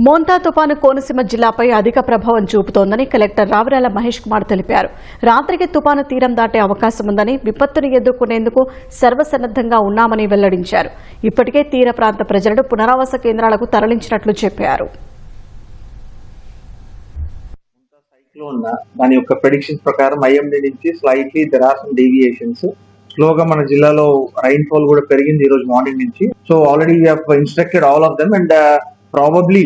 మోంతా తుపాను కోనసీమ జిల్లాపై అధిక ప్రభావం చూపుతోందని కలెక్టర్ రావిరాల మహేష్ కుమార్ తెలిపారు. రాత్రికి తుపాను తీరం దాటే అవకాశం ఉందని, విపత్తును ఎదుర్కొనేందుకు సర్వసన్నద్దంగా ఉన్నామని వెల్లడించారు. ఇప్పటికే తీర ప్రాంత ప్రజలను పునరావాస కేంద్రాలకు తరలించినట్లు చెప్పారు. దాని యొక్క ప్రెడిక్షన్స్ ప్రకారం ఐఎండీ నుంచి slightly there are some deviations. స్లోగా మన జిల్లాలో రైన్ ఫాల్ కూడా పెరిగింది ఈ రోజు మార్నింగ్ నుంచి. So already we have instructed all of them and probably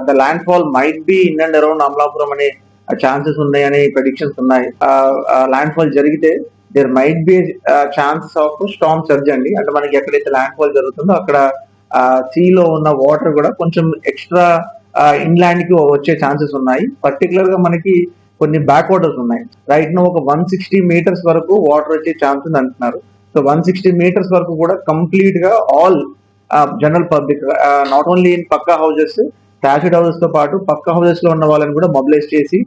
the land fall might be in and around Amalapuram అనే ఛాన్సెస్ ఉన్నాయని ప్రెడిక్షన్స్ ఉన్నాయి. ల్యాండ్ ఫాల్ జరిగితే there might be chances of storm surge అండి. అంటే మనకి ఎక్కడైతే ల్యాండ్ ఫాల్ జరుగుతుందో అక్కడ సీలో ఉన్న వాటర్ కూడా కొంచెం ఎక్స్ట్రా ఇన్లాండ్ కి వచ్చే ఛాన్సెస్ ఉన్నాయి. పర్టికులర్ గా మనకి కొన్ని బ్యాక్ వాటర్స్ ఉన్నాయి. రైట్ నో ఒక 160 మీటర్స్ వరకు వాటర్ వచ్చే ఛాన్స్ ఉంది అంటున్నారు. సో 160 మీటర్స్ వరకు కూడా కంప్లీట్ గా all general public, not only in పక్కా హౌసెస్, టాచ్డ్ హౌసెస్ తో పాటు పక్కా హౌసెస్ లో ఉన్న వాళ్ళని కూడా మొబిలైజ్ చేసి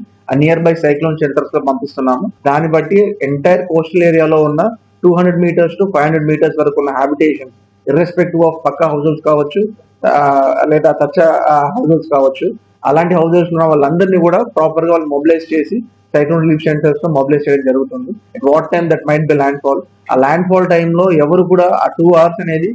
నియర్ బై సైక్లోన్ సెంటర్స్ లో పంపిస్తున్నాము. దాన్ని బట్టి ఎంటైర్ కోస్టల్ ఏరియాలో ఉన్న 200 మీటర్స్ టు 500 మీటర్స్ వరకు ఉన్న habitation, irrespective of pucca houses కావచ్చు లేదా టచ్ హౌసెస్ కావచ్చు, అలాంటి హౌసెస్ ఉన్న వాళ్ళందరినీ కూడా ప్రాపర్ గా వాళ్ళు మొబిలైజ్ చేసి సైక్లోన్ రిలీఫ్ సెంటర్స్ లో మొబిలైజ్ చేయడం జరుగుతుంది. At what time that might be land fall. ఆ ల్యాండ్ ఫాల్ టైంలో ఎవరు కూడా ఆ 2 hours అనేది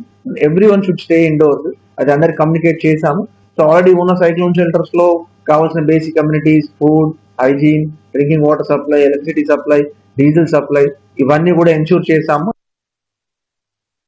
every one should stay indoors, అది అందరికి కమ్యూనికేట్ చేశాము. సో ఆల్రెడీ ఉన్న సైక్లోన్ షెల్టర్స్ లో కావాల్సిన basic communities, food, hygiene, drinking water supply, electricity supply, diesel supply, ఇవన్నీ కూడా ఎన్ష్యూర్ చేశాము.